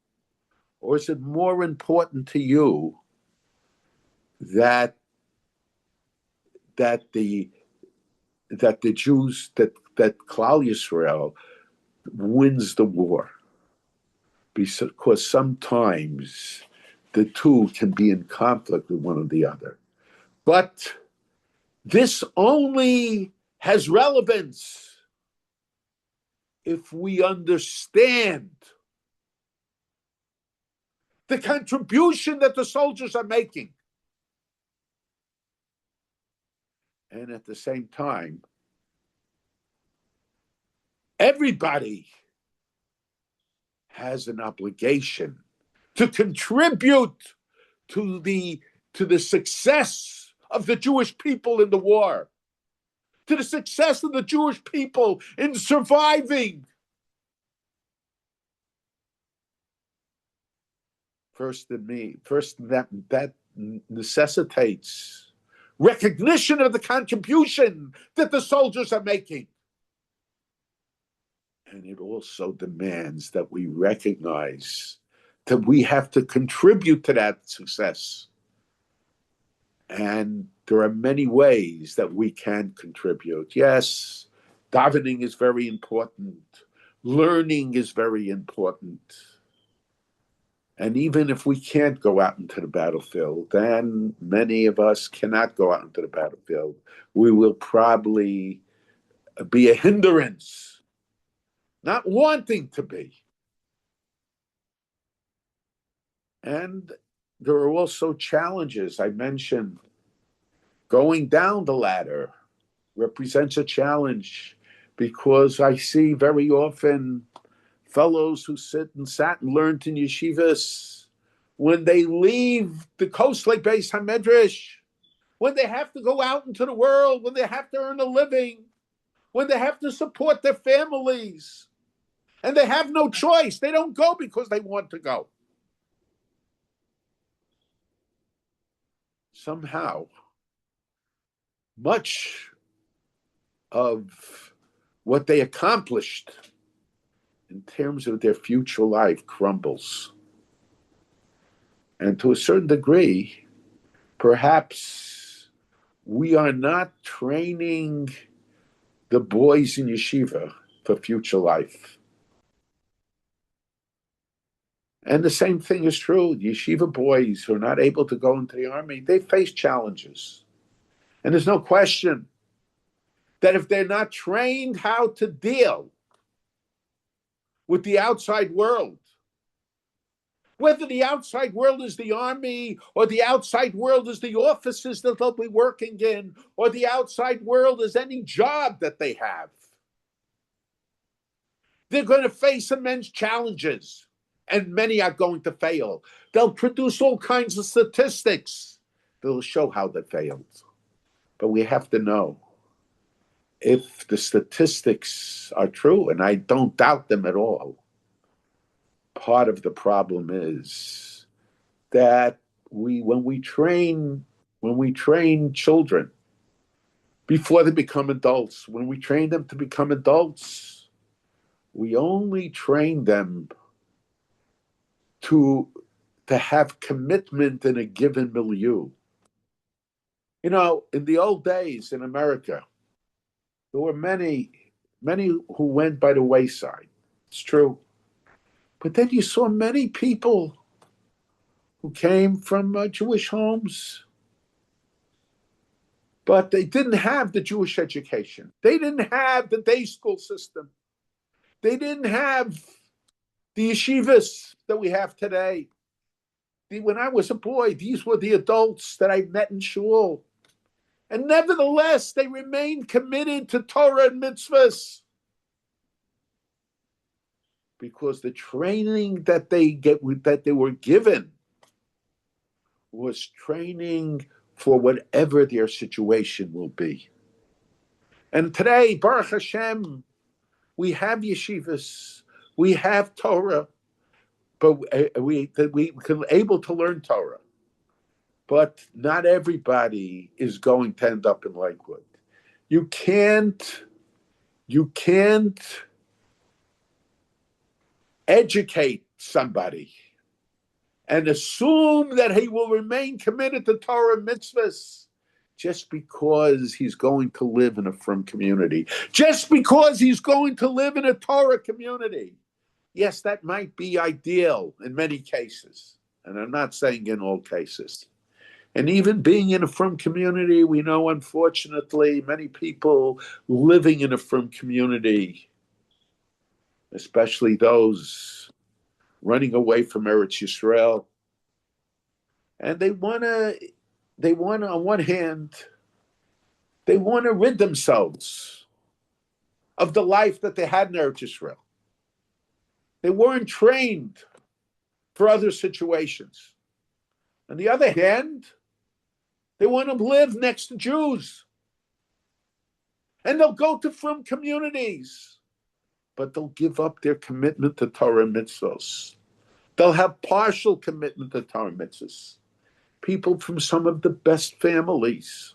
Or is it more important to you that the Jews, that Klal Yisrael wins the war? Because sometimes the two can be in conflict with one or the other. But this only has relevance if we understand the contribution that the soldiers are making. And at the same time, everybody has an obligation to contribute to the success of the Jewish people in the war, to the success of the Jewish people in surviving. First, that necessitates recognition of the contribution that the soldiers are making. And it also demands that we recognize that we have to contribute to that success. And there are many ways that we can contribute. Yes, davening is very important. Learning is very important. And even if we can't go out into the battlefield, and many of us cannot go out into the battlefield, we will probably be a hindrance, not wanting to be. And there are also challenges. I mentioned going down the ladder represents a challenge because I see very often fellows who sat and learned in yeshivas, when they leave the coastline base Hamedrash, when they have to go out into the world, when they have to earn a living, when they have to support their families, and they have no choice. They don't go because they want to go. Somehow, much of what they accomplished in terms of their future life crumbles. And to a certain degree, perhaps we are not training the boys in yeshiva for future life. And the same thing is true. Yeshiva boys who are not able to go into the army, they face challenges. And there's no question that if they're not trained how to deal with the outside world, whether the outside world is the army or the outside world is the offices that they'll be working in or the outside world is any job that they have, they're going to face immense challenges, and many are going to fail. They'll produce all kinds of statistics that will show how they failed. But we have to know if the statistics are true, and I don't doubt them at all. Part of the problem is that when we train children before they become adults, when we train them to become adults, we only train them to have commitment in a given milieu. You know, in the old days in America, there were many who went by the wayside. It's true. But then you saw many people who came from Jewish homes, but they didn't have the Jewish education. They didn't have the day school system. They didn't have the yeshivas that we have today. When I was a boy, these were the adults that I met in shul. And nevertheless, they remained committed to Torah and mitzvahs. Because the training that they were given was training for whatever their situation will be. And today, Baruch Hashem, we have yeshivas, we have Torah, but we can able to learn Torah. But not everybody is going to end up in Lakewood. You can't educate somebody and assume that he will remain committed to Torah mitzvahs just because he's going to live in a frum community, just because he's going to live in a Torah community. Yes, that might be ideal in many cases, and I'm not saying in all cases. And even being in a frum community, we know, unfortunately, many people living in a frum community, especially those running away from Eretz Yisrael, and they want to, on one hand, they want to rid themselves of the life that they had in Eretz Yisrael. They weren't trained for other situations. On the other hand, they want to live next to Jews. And they'll go to frum communities, but they'll give up their commitment to Torah mitzvos. They'll have partial commitment to Torah mitzvahs. People from some of the best families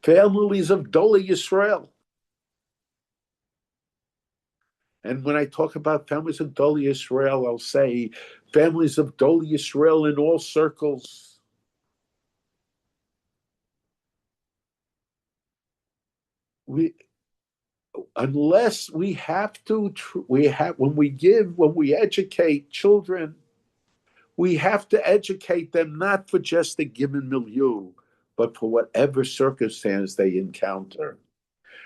of Gdolei Yisrael. And when I talk about families of Gdolei Yisrael, I'll say families of Gdolei Yisrael in all circles. we unless we have to we have when we educate children, we have to educate them not for just a given milieu, but for whatever circumstance they encounter,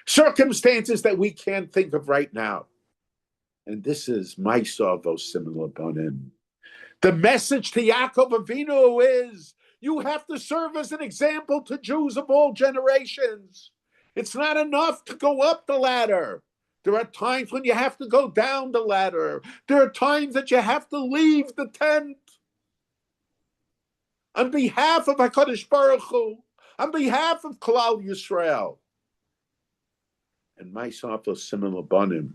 circumstances that we can't think of right now. And this is my Savo similar bonim. The message to Yaakov Avinu is you have to serve as an example to Jews of all generations. It's not enough to go up the ladder. There are times when you have to go down the ladder. There are times that you have to leave the tent. On behalf of HaKadosh Baruch Hu, on behalf of Klal Yisrael. And myself a similar bonim.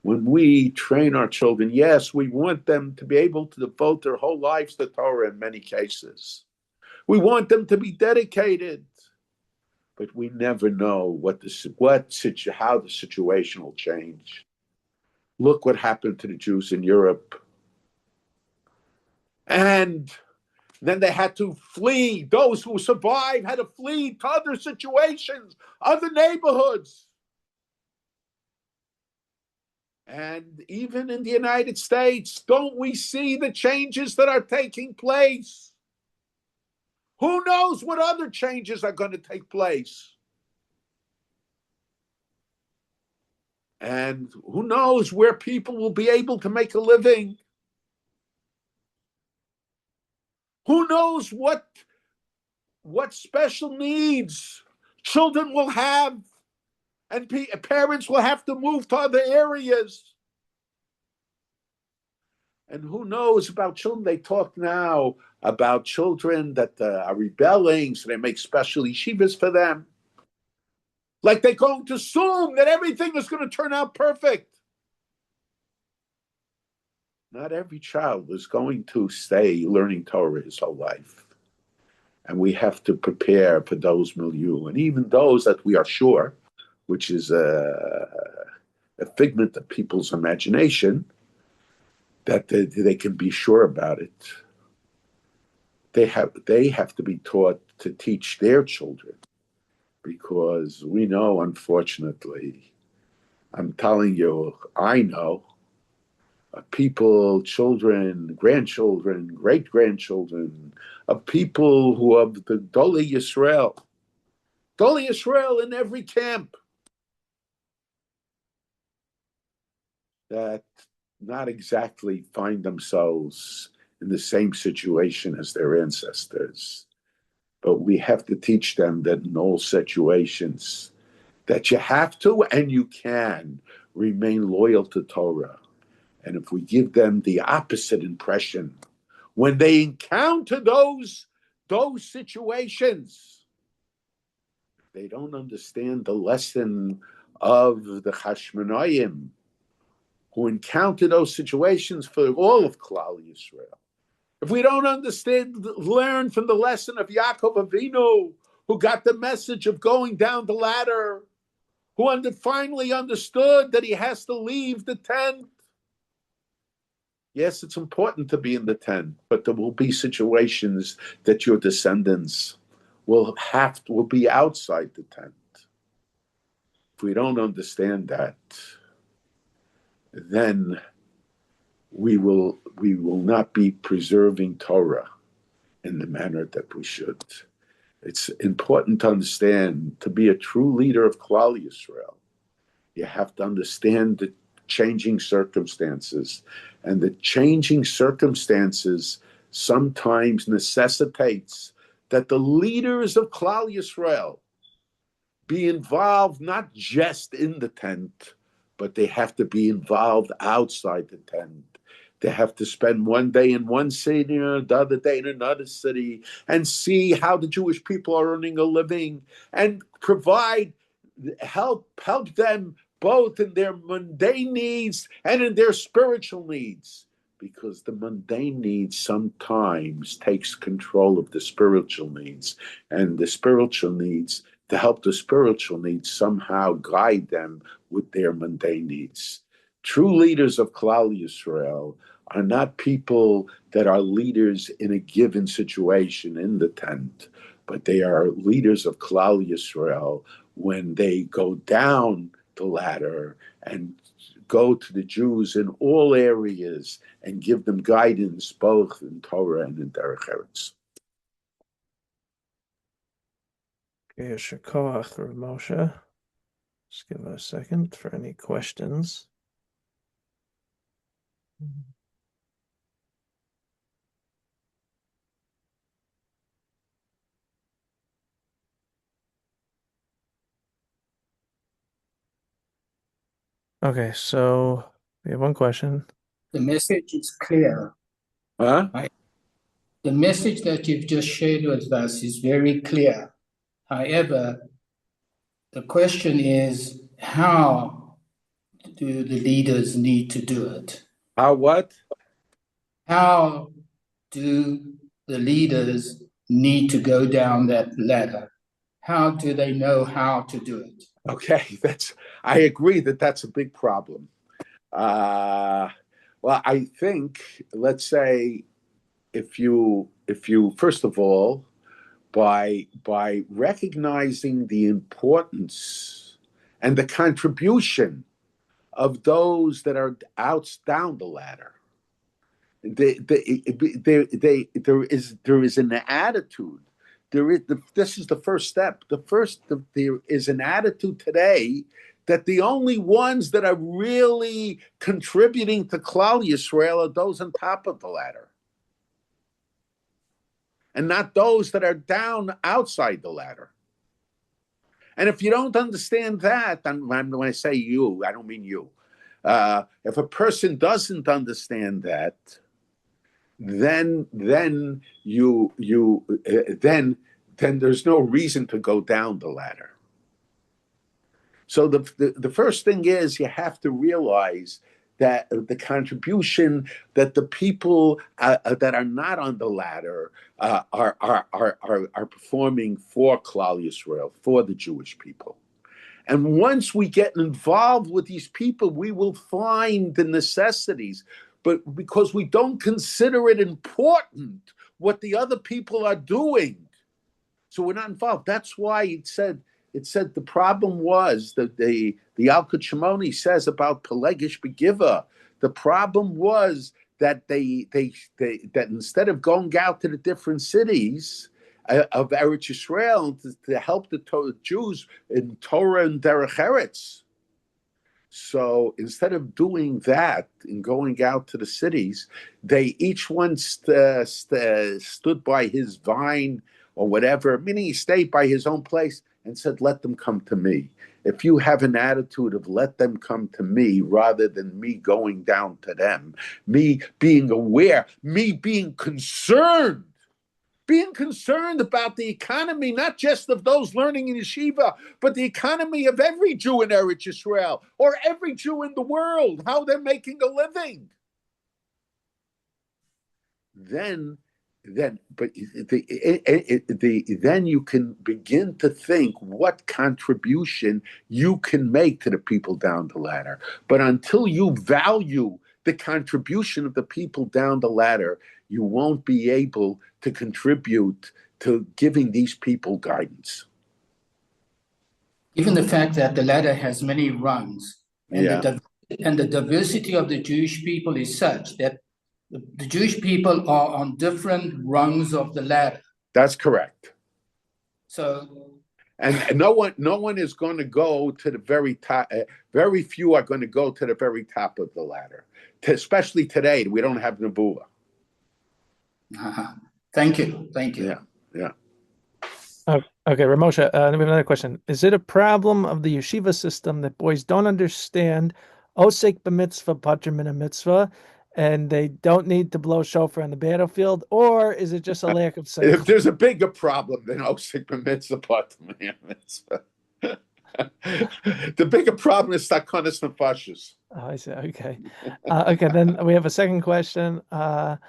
When we train our children, yes, we want them to be able to devote their whole lives to Torah in many cases. We want them to be dedicated, but we never know how the situation will change. Look what happened to the Jews in Europe. And then they had to flee. Those who survived had to flee to other situations, other neighborhoods. And even in the United States, don't we see the changes that are taking place? Who knows what other changes are going to take place? And who knows where people will be able to make a living? Who knows what special needs children will have, and parents will have to move to other areas. And who knows about children? They talk now about children that are rebelling, so they make special yeshivas for them. Like they're going to assume that everything is going to turn out perfect. Not every child is going to stay learning Torah his whole life. And we have to prepare for those milieu. And even those that we are sure, which is a figment of people's imagination, that they can be sure about it. They have to be taught to teach their children, because we know, unfortunately, I'm telling you, I know people, children, grandchildren, great-grandchildren, of people who are the Dolei Yisrael in every camp, that not exactly find themselves in the same situation as their ancestors. But we have to teach them that in all situations, that you have to and you can remain loyal to Torah. And if we give them the opposite impression, when they encounter those situations, they don't understand the lesson of the Chashmonaim, who encounter those situations for all of Klal Yisrael. If we don't learn from the lesson of Yaakov Avinu, who got the message of going down the ladder, who finally understood that he has to leave the tent. Yes, it's important to be in the tent, but there will be situations that your descendants will be outside the tent. If we don't understand that, then we will not be preserving Torah in the manner that we should. It's important to understand, to be a true leader of Klal Yisrael, you have to understand the changing circumstances. And the changing circumstances sometimes necessitates that the leaders of Klal Yisrael be involved not just in the tent, but they have to be involved outside the tent. They have to spend one day in one city and the other day in another city and see how the Jewish people are earning a living and help them both in their mundane needs and in their spiritual needs. Because the mundane needs sometimes takes control of the spiritual needs, and the spiritual needs, to help the spiritual needs somehow guide them with their mundane needs. True leaders of Klal Yisrael are not people that are leaders in a given situation in the tent, but they are leaders of Klal Yisrael when they go down the ladder and go to the Jews in all areas and give them guidance both in Torah and in Derech Eretz. Okay, Shakoach or Moshe. Just give it a second for any questions. Okay, so we have one question. The message is clear. Huh? Right? The message that you've just shared with us is very clear. However, the question is, how do the leaders need to do it? How what? How do the leaders need to go down that ladder? How do they know how to do it? Okay, I agree that that's a big problem. Well, I think, let's say, if you first of all, by recognizing the importance and the contribution of those that are down the ladder, there is an attitude. This is the first step. There is an attitude today that the only ones that are really contributing to Klal Yisrael are those on top of the ladder, and not those that are down outside the ladder. And if you don't understand that, when I say you, I don't mean you. If a person doesn't understand that, then there's no reason to go down the ladder. So the first thing is you have to realize that the contribution that the people that are not on the ladder are performing for Klal Yisrael, for the Jewish people. And once we get involved with these people, we will find the necessities. But because we don't consider it important what the other people are doing, so we're not involved. That's why it said the problem was that the Alkut Shimoni says about Pelegish Begiva. The problem was that that instead of going out to the different cities of Eretz Yisrael to help the Jews in Torah and Derech Eretz, so instead of doing that and going out to the cities, they each one stood by his vine or whatever, meaning he stayed by his own place and said, let them come to me. If you have an attitude of let them come to me rather than me going down to them, me being aware, me being concerned about the economy, not just of those learning in yeshiva, but the economy of every Jew in Eretz Yisrael or every Jew in the world, how they're making a living. Then you can begin to think what contribution you can make to the people down the ladder. But until you value the contribution of the people down the ladder, you won't be able to contribute to giving these people guidance. Given the fact that the ladder has many rungs, and the diversity of the Jewish people is such that the Jewish people are on different rungs of the ladder. That's correct. So, and no one is going to go to the very top. Very few are going to go to the very top of the ladder. Especially today, we don't have Nebuah. Thank you. Yeah. Okay, Ramosha, we have another question. Is it a problem of the yeshiva system that boys don't understand osek b'mitzvah, patrim min mitzvah, and they don't need to blow shofar on the battlefield, or is it just a lack of seichel? If there's a bigger problem than osek b'mitzvah, patrim min mitzvah, the bigger problem is takonas nefashos. Oh, I see. Okay. Okay, then we have a second question. A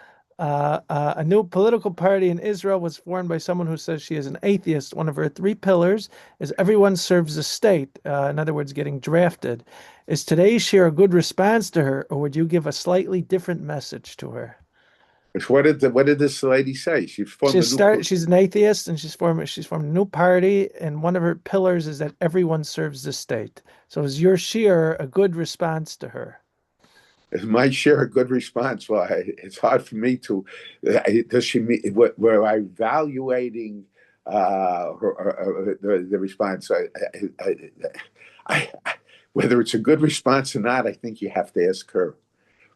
new political party in Israel was formed by someone who says she is an atheist. One of her three pillars is everyone serves the state. In other words, getting drafted. Is today's share a good response to her, or would you give a slightly different message to her? What did this lady say? She formed a new. She's an atheist, and she's formed a new party, and one of her pillars is that everyone serves the state. So is your shear a good response to her? Is my share a good response? Well, it's hard for me to. Does she mean? Were I evaluating the response? Whether it's a good response or not, I think you have to ask her.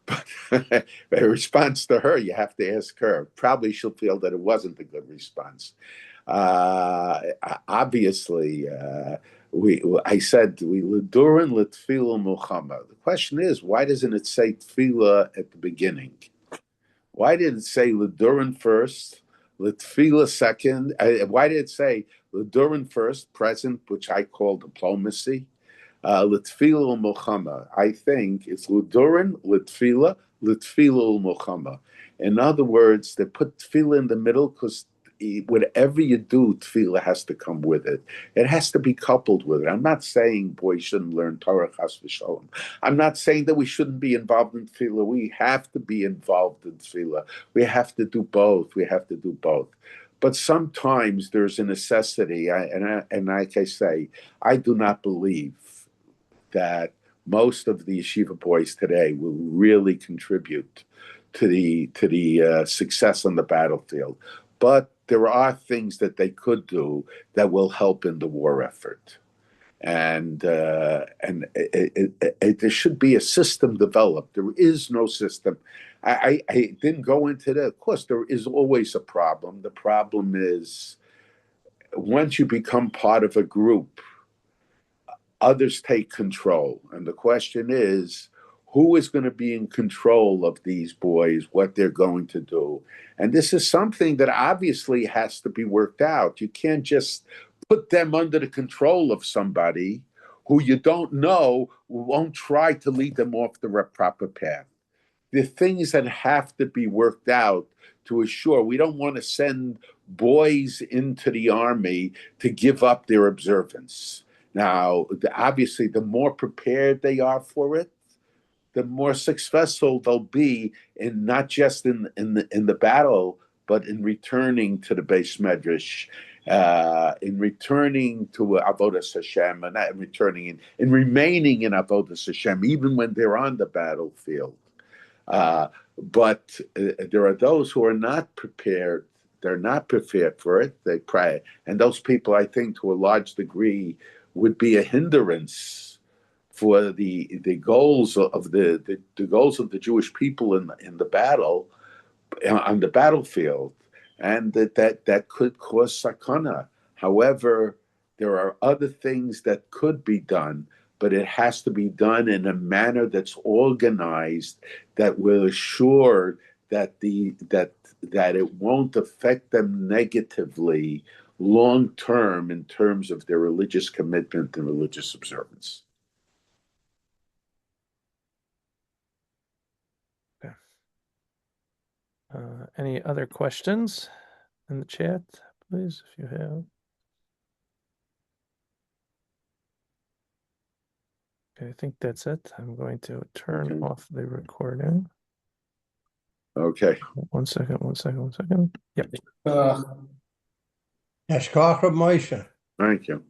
But a response to her, you have to ask her. Probably she'll feel that it wasn't a good response. Obviously, I said we ledurin letfila Muhammad. The question is, why doesn't it say tefillah at the beginning? Why did it say ledurin first, letfila second? Why did it say ledurin first, present, which I call diplomacy? Litfila Muhammad. I think it's Ludurin, Litfila, Litfila Muhammad. In other words, they put tefillah in the middle because whatever you do, tefillah has to come with it. It has to be coupled with it. I'm not saying boys shouldn't learn Torah chas v'sholom. I'm not saying that we shouldn't be involved in tefillah. We have to be involved in tefillah. We have to do both. We have to do both. But sometimes there's a necessity, and like I say, I do not believe that most of the yeshiva boys today will really contribute to the success on the battlefield. But there are things that they could do that will help in the war effort. And there should be a system developed. There is no system. I didn't go into that. Of course, there is always a problem. The problem is once you become part of a group, others take control. And the question is, who is going to be in control of these boys, what they're going to do? And this is something that obviously has to be worked out. You can't just put them under the control of somebody who you don't know, won't try to lead them off the proper path. The things that have to be worked out to assure we don't want to send boys into the army to give up their observance. Now, obviously, the more prepared they are for it, the more successful they'll be in not just in the battle, but in returning to the base medrash, in returning to avodas Hashem, and not in returning in remaining in avodas Hashem, even when they're on the battlefield. But there are those who are not prepared. They're not prepared for it. They pray, and those people, I think, to a large degree, would be a hindrance for the goals of the goals of the Jewish people in the battle on the battlefield, and that could cause sakana. However, there are other things that could be done, but it has to be done in a manner that's organized, that will assure that it won't affect them negatively long term in terms of their religious commitment and religious observance. Okay. Any other questions in the chat, please, if you have? Okay, I think that's it. I'm going to turn off the recording. Okay. One second. Yep. Yeshkach Moshe. Thank you.